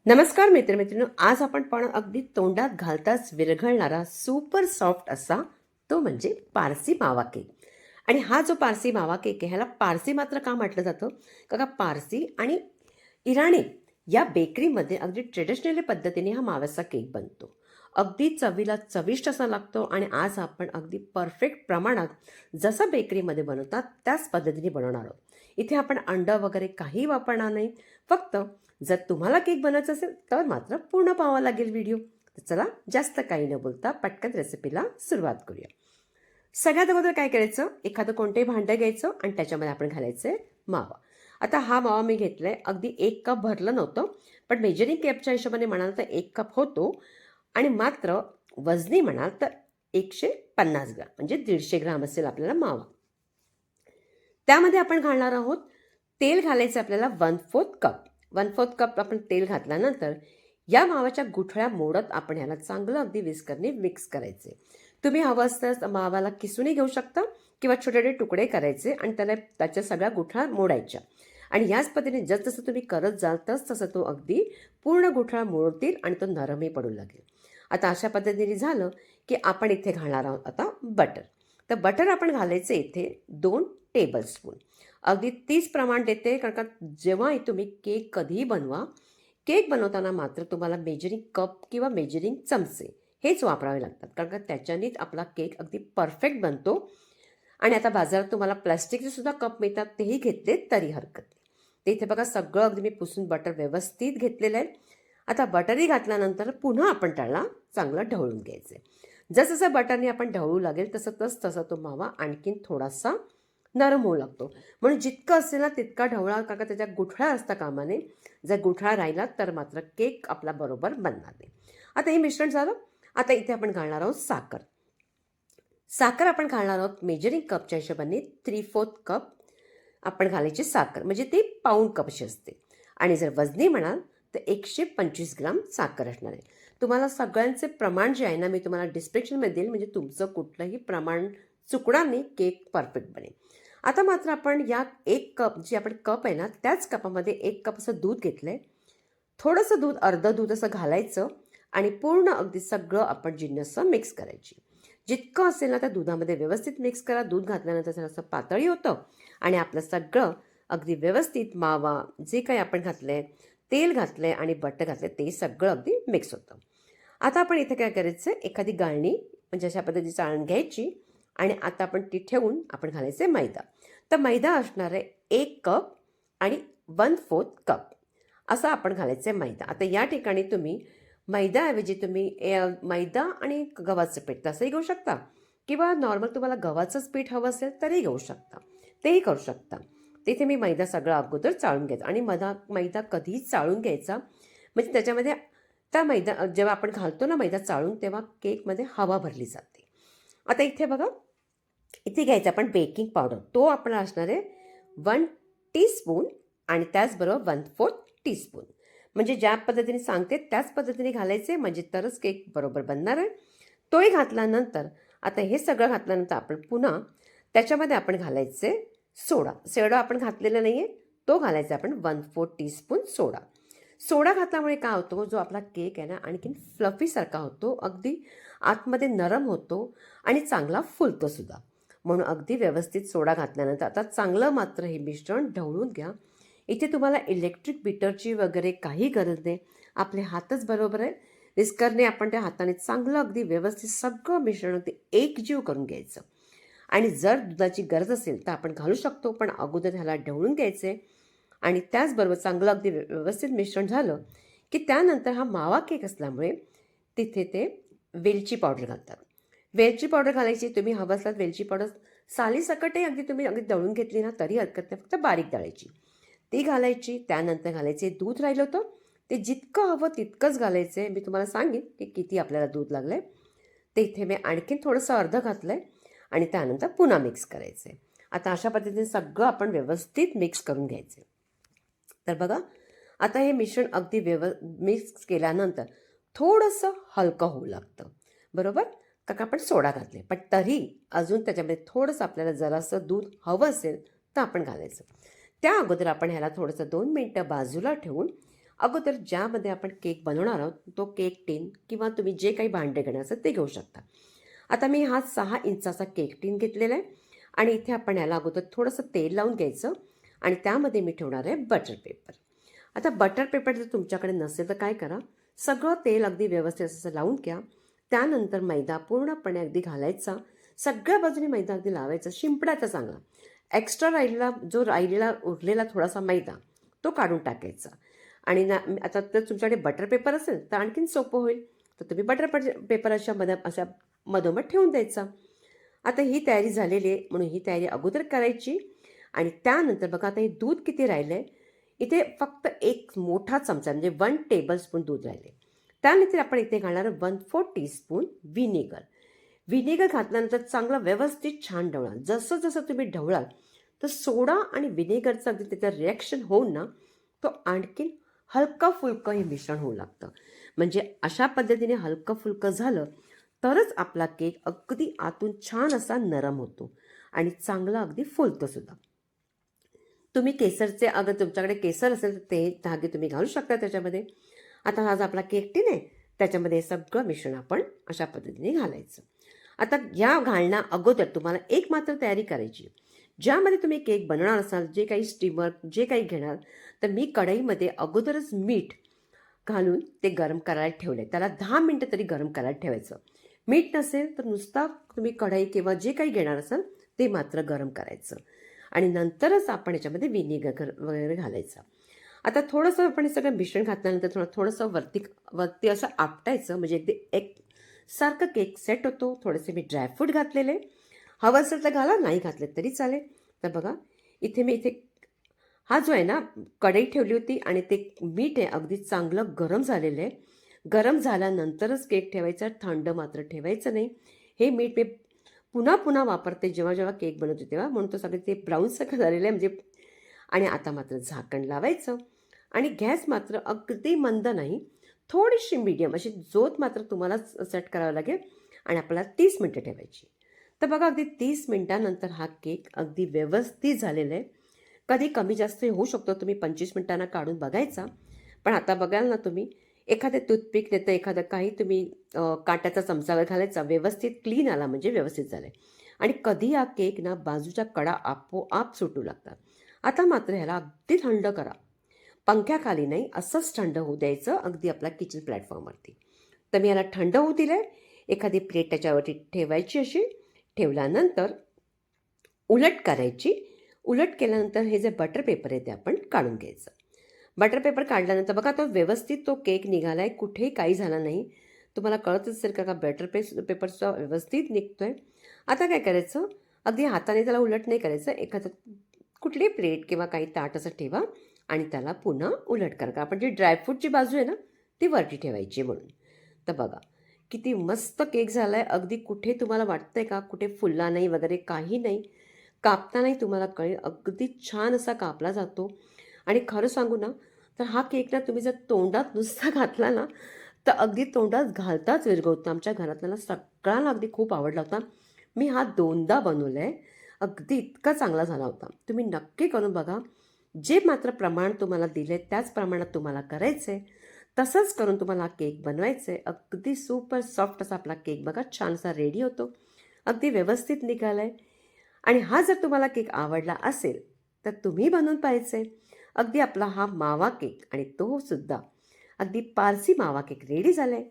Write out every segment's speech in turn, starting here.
नमस्कार मित्रमैत्रिणींनो, आज आपण पाहणार अगदी तोंडात घालताच विरघळणारा सुपर सॉफ्ट असा तो म्हणजे पारसी मावा केक. आणि हा जो पारसी मावा केक आहे ह्याला पारसी मात्र का म्हटलं जातं? का पारसी आणि इराणी या बेकरीमध्ये अगदी ट्रेडिशनली पद्धतीने हा माव्याचा केक बनतो. अगदी चवीला चविष्ट असा लागतो आणि आज आपण अगदी परफेक्ट प्रमाणात जसं बेकरीमध्ये बनवतात त्याच पद्धतीने बनवणार आहोत. इथे आपण अंडं वगैरे काही वापरणार नाही. फक्त जर तुम्हाला केक बनवायचा असेल तर मात्र पूर्ण पाहावा लागेल व्हिडिओ. तर चला जास्त काही न बोलता पटकन रेसिपीला सुरुवात करूया. सगळ्यात अगोदर काय करायचं, एखादं कोणतंही भांडं घ्यायचं आणि त्याच्यामध्ये आपण घालायचं मावा. आता हा मावा मी घेतलाय, अगदी 1 कप भरलं नव्हतं, पण मेजरिंग कपच्या हिशोबाने म्हणाल तर 1 कप होतो. आणि मात्र वजनी म्हणाल तर 150 ग्राम म्हणजे 150 ग्राम असेल आपल्याला मावा. त्यामध्ये आपण घालणार आहोत तेल. घालायचं आपल्याला 1/4 कप. 1/4 कप आपण तेल घातल्यानंतर या मावाच्या गुठळ्या मोडत आपण ह्याला चांगलं अगदी विस्करने मिक्स करायचे. तुम्ही हवं असल्यास मावाला किसूनही घेऊ शकता किंवा छोटे छोटे तुकडे करायचे आणि त्याच्या सगळ्या गुठळ्या मोडायच्या. आणि याच पद्धतीने जसजसं तुम्ही करत जाल तसं तो अगदी पूर्ण गुठळा मोडतील आणि तो नरमही पडू लागेल. आता अशा पद्धतीने झालं की आपण इथे घालणार आहोत आता बटर. तर बटर आपण घालायचं इथे 2 टेबलस्पून. अगदी 30 प्रमाण देते, कारण का जेव्हाही तुम्ही केक कधीही बनवा, केक बनवताना मात्र तुम्हाला मेजरिंग कप किंवा मेजरिंग चमचे हेच वापरावे लागतात, कारण का त्याच्यानेच आपला केक अगदी परफेक्ट बनतो. आणि आता बाजारात तुम्हाला प्लास्टिकचे सुद्धा कप मिळतात, तेही घेतले तरी हरकत नाही. ते इथे बघा सगळं अगदी मी पुसून बटर व्यवस्थित घेतलेलं आहे. आता बटरही घातल्यानंतर पुन्हा आपण त्याला चांगलं ढवळून घ्यायचं आहे. जसं बटरने आपण ढवळू लागेल तसं तो मावा आणखीन थोडासा नरम होऊ लागतो. म्हणून जितकं असेल ना तितका ढवळा, का त्याच्या गुठळ्या असता कामा नये. जर गुठळा राहिला तर मात्र केक आपला बरोबर बनणार नाही. आता हे मिश्रण झालं. आता इथे आपण घालणार आहोत साखर. साखर आपण घालणार आहोत मेजरिंग कपच्या हिशोबाने 3/4 कप आपण घालायची साखर, म्हणजे ती पाऊण कपशी असते. आणि जर वजनी म्हणाल तर 125 ग्राम साखर असणार आहे. तुम्हाला सगळ्यांचे प्रमाण जे आहे ना मी तुम्हाला डिस्क्रिप्शनमध्ये देईल, म्हणजे तुमचं कुठलंही प्रमाण चुकणार नाही, केक परफेक्ट बनेल. आता मात्र आपण या 1 कप जी आपण कप आहे ना त्याच कपामध्ये 1 कप असं दूध घेतलं आहे. थोडंसं दूध, अर्धं दूध असं घालायचं आणि पूर्ण अगदी सगळं आपण जिन्नस मिक्स करायची. जितकं असेल ना त्या दुधामध्ये व्यवस्थित मिक्स करा. दूध घातल्यानंतर थोडंसं पातळी होतं आणि आपलं सगळं अगदी व्यवस्थित मावा जे काही आपण घातलं आहे, तेल घातलं आहे आणि बटर घातलं आहे, ते सगळं अगदी मिक्स होतं. आता आपण इथे काय करायचं, एखादी गाळणी म्हणजे अशा पद्धतीची चाळण घ्यायची आणि आता आपण ती ठेवून आपण घालायचे मैदा. तर मैदा असणार आहे 1 कप आणि 1/4 कप असा आपण घालायचं आहे मैदा. आता या ठिकाणी तुम्ही मैद्याऐवजी तुम्ही मैदा आणि गव्हाचं पीठ तसंही घेऊ शकता किंवा नॉर्मल तुम्हाला गव्हाचंच पीठ हवं असेल तरीही घेऊ शकता, तेही करू शकता. तिथे मी मैदा सगळं अगोदर चाळून घ्यायचा आणि मैदा कधीही चाळून घ्यायचा, म्हणजे त्याच्यामध्ये त्या मैदा जेव्हा आपण घालतो ना मैदा चाळून, तेव्हा केकमध्ये हवा भरली जाते. आता इथे बघा, इथे घ्यायचा आपण बेकिंग पावडर. तो आपण असणार आहे 1 टीस्पून आणि त्याचबरोबर 1/4 टीस्पून. म्हणजे ज्या पद्धतीने सांगते त्याच पद्धतीने घालायचे, म्हणजे तरच केक बरोबर बनणार आहे. तोही घातल्यानंतर आता हे सगळं घातल्यानंतर आपण पुन्हा त्याच्यामध्ये आपण घालायचे सोडा. सोडा आपण घातलेला नाही आहे, तो घालायचा आपण 1/4 टीस्पून सोडा. सोडा घातल्यामुळे काय होतो, जो आपला केक आहे ना आणखीन फ्लफीसारखा होतो, अगदी आतमध्ये नरम होतो आणि चांगला फुलतो सुद्धा. म्हणून अगदी व्यवस्थित सोडा घातल्यानंतर आता चांगलं मात्र हे मिश्रण ढवळून घ्या. इथे तुम्हाला इलेक्ट्रिक बीटरची वगैरे काही गरज नाही, आपले हातच बरोबर आहे. विस्करने आपण त्या हाताने चांगलं अगदी व्यवस्थित सगळं मिश्रण अगदी एकजीव करून घ्यायचं. आणि जर दुधाची गरज असेल तर आपण घालू शकतो, पण अगोदर ह्याला ढवळून घ्यायचे. आणि त्याचबरोबर चांगलं अगदी व्यवस्थित मिश्रण झालं की त्यानंतर हा मावा केक असल्यामुळे तिथे ते वेलची पावडर घालतात. वेलची पावडर घालायची. तुम्ही हवं असलात वेलची पावडर सालीसकटही अगदी तुम्ही अगदी दळून घेतली ना तरी हरकत नाही, फक्त बारीक दळायची, ती घालायची. त्यानंतर घालायचे दूध राहिलं होतं, ते जितकं हवं तितकंच घालायचं आहे. मी तुम्हाला सांगेन की किती आपल्याला दूध लागलं आहे. ते इथे मी आणखीन थोडंसं अर्धं घातलं आहे आणि त्यानंतर पुन्हा मिक्स करायचं आहे. आता अशा पद्धतीने सगळं आपण व्यवस्थित मिक्स करून घ्यायचं आहे. तर बघा, आता हे मिश्रण अगदी मिक्स केल्यानंतर थोडंसं हलकं होऊ लागतं, बरोबर, कारण आपण सोडा घातले. पण तरी अजून त्याच्यामध्ये थोडंसं आपल्याला जरासं दूध हवं असेल तर आपण घालायचं. त्या अगोदर आपण ह्याला थोडंसं 2 मिनटं बाजूला ठेवून अगोदर ज्यामध्ये आपण केक बनवणार आहोत तो केक टीन किंवा तुम्ही जे काही भांडे घेणार असेल ते घेऊ शकता. आता मी हा 6 इंचाचा केक टीन घेतलेला आहे आणि इथे आपण याला अगोदर थोडंसं तेल लावून घ्यायचं आणि त्यामध्ये मी ठेवणार आहे बटर पेपर. आता बटर पेपर जर तुमच्याकडे नसेल तर काय करा, सगळं तेल अगदी व्यवस्थित असं लावून घ्या. त्यानंतर मैदा पूर्णपणे अगदी घालायचा, सगळ्या बाजूने मैदा अगदी लावायचा, शिंपडायचा चांगला. एक्स्ट्रा राहिलेला उरलेला थोडासा मैदा तो काढून टाकायचा. आणि आता तर तुमच्याकडे बटर पेपर असेल तर आणखीन सोपं होईल, तर तुम्ही पेपर अशा मधोमध ठेवून द्यायचा. आता ही तयारी झालेली आहे म्हणून ही तयारी अगोदर करायची. आणि त्यानंतर बघा आता हे दूध किती राहिलं आहे, इथे फक्त एक मोठा चमचा म्हणजे 1 टेबलस्पून दूध राहिले. त्यानंतर आपण इथे घालणार 1/4 टीस्पून व्हिनेगर. व्हिनेगर घातल्यानंतर चांगलं व्यवस्थित छान ढवळा. जसं जसं तुम्ही ढवळाल तर सोडा आणि व्हिनेगरचं अगदी त्याचं रिॲक्शन होऊन ना तो आणखीन हलकं फुलकं हे मिश्रण होऊ लागतं. म्हणजे अशा पद्धतीने हलकं फुलकं झालं तरच आपला केक अगदी आतून छान असा नरम होतो आणि चांगला अगदी फुलतो सुद्धा. तुम्ही केसरचे अगर तुमच्याकडे केसर असेल तर ते धागे तुम्ही घालू शकता त्याच्यामध्ये. आता हा जो आपला केक टीन आहे त्याच्यामध्ये सगळं मिश्रण आपण अशा पद्धतीने घालायचं. आता या घालण्या अगोदर तुम्हाला एक मात्र तयारी करायची. ज्यामध्ये तुम्ही केक बनवणार असाल, जे काही स्टीमर जे काही घेणार, तर मी कढईमध्ये अगोदरच मीठ घालून ते गरम करायला ठेवले. त्याला 10 मिनटं तरी गरम करायला ठेवायचं. मीठ नसेल तर नुसता तुम्ही कढई किंवा जे काही घेणार असाल ते मात्र गरम करायचं आणि नंतरच आपण याच्यामध्ये व्हिनेगर वगैरे घालायचं. आता थोडंसं आपण हे सगळं मिश्रण घातल्यानंतर थोडंसं वरती असं आपटायचं म्हणजे अगदी एक सारखं केक सेट होतो. थोडेसे मी ड्रायफ्रूट घातलेले, हवं असेल तर घाला, नाही घातले तरी चालेल. तर बघा इथे हा जो आहे ना कढई ठेवली होती आणि ते मीठ आहे अगदी चांगलं गरम झालेलं आहे. गरम झाल्यानंतरच केक ठेवायचा, थंड मात्र ठेवायचं नाही. हे मीठ मी पुन्हा पुन्हा वापरते जेव्हा जेव्हा केक बनवते तेव्हा, म्हणून तो सगळे ते ब्राऊनसारखं झालेलं आहे म्हणजे. आणि आता मात्र झाकण लावायचं आणि गॅस मात्र अगदी मंद नाही, थोडीशी मीडियम अशी जोत मात्र तुम्हाला सेट करावं लागेल आणि आपल्याला 30 मिनटं ठेवायची. तर बघा अगदी 30 मिनटानंतर हा केक अगदी व्यवस्थित झालेला आहे. कधी कमी जास्त होऊ शकतो, तुम्ही 25 मिनटांना काढून बघायचा. पण आता बघाल ना तुम्ही, एखादे टूथपिक नाही तर एखादं काही तुम्ही काट्याचा चमचावर घालायचा, व्यवस्थित क्लीन आला म्हणजे व्यवस्थित झालं आहे. आणि कधी हा केक ना बाजूच्या कडा आपोआप सुटू लागतात. आता मात्र ह्याला अगदी थंड करा, पंख्याखाली नाही, असंच थंड होऊ द्यायचं अगदी आपल्या किचन प्लॅटफॉर्मवरती. तर मी याला थंड होऊ दिलं आहे. एखादी प्लेट त्याच्यावरती ठेवायची, अशी ठेवल्यानंतर उलट करायची. उलट केल्यानंतर हे जे बटर पेपर आहे ते आपण काढून घ्यायचं. बटर पेपर काढल्यानंतर बघा तो व्यवस्थित तो केक निघाला आहे, कुठेही काही झालं नाही. तुम्हाला कळत असेल का बटर पेपरचा व्यवस्थित निघतो आहे. आता काय करायचं, अगदी हाताने त्याला उलट नाही करायचं, एखादं कुठली प्लेट किंवा काही ताट असं ठेवा आणि त्याला पुन्हा उलट करा. आपण जी ड्रायफ्रूटची बाजू आहे ना ती वरती ठेवायची म्हणून. तर बघा किती मस्त केक झाला आहे. अगदी कुठे तुम्हाला वाटतंय का कुठे फुलला नाही वगैरे काही नाही. कापतानाही तुम्हाला कळेल अगदी छान असा कापला जातो. आणि खरं सांगू ना तर हा केक ना तुम्ही जर तोंडात नुसता घातला ना तर अगदी तोंडात घालताच विरघळतो. आमच्या घरातल्याला सगळ्यांना अगदी खूप आवडला होता. मी हा 2दा बनवला आहे. अगदी इतका चांगला झाला होता. तुम्ही नक्की करून बघा. जे मात्र प्रमाण तुम्हाला दिले त्याच प्रमाणात तुम्हाला करायचं आहे, तसंच करून तुम्हाला हा केक बनवायचं आहे. अगदी सुपर सॉफ्ट असा आपला केक बघा छान असा रेडी होतो, अगदी व्यवस्थित निघाला आहे. आणि हा जर तुम्हाला केक आवडला असेल तर तुम्ही बनवून पाहायचं आहे. अगदी आपला हा मावा केक आणि तो सुद्धा अगदी पारसी मावा केक रेडी झाला आहे.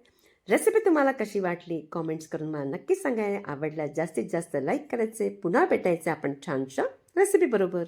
रेसिपी तुम्हाला कशी वाटली कॉमेंट्स करून मला नक्की सांगायला आवडल्या. जास्तीत जास्त लाईक करायचे. पुन्हा भेटायचे आपण छानशा रेसिपी बरोबर.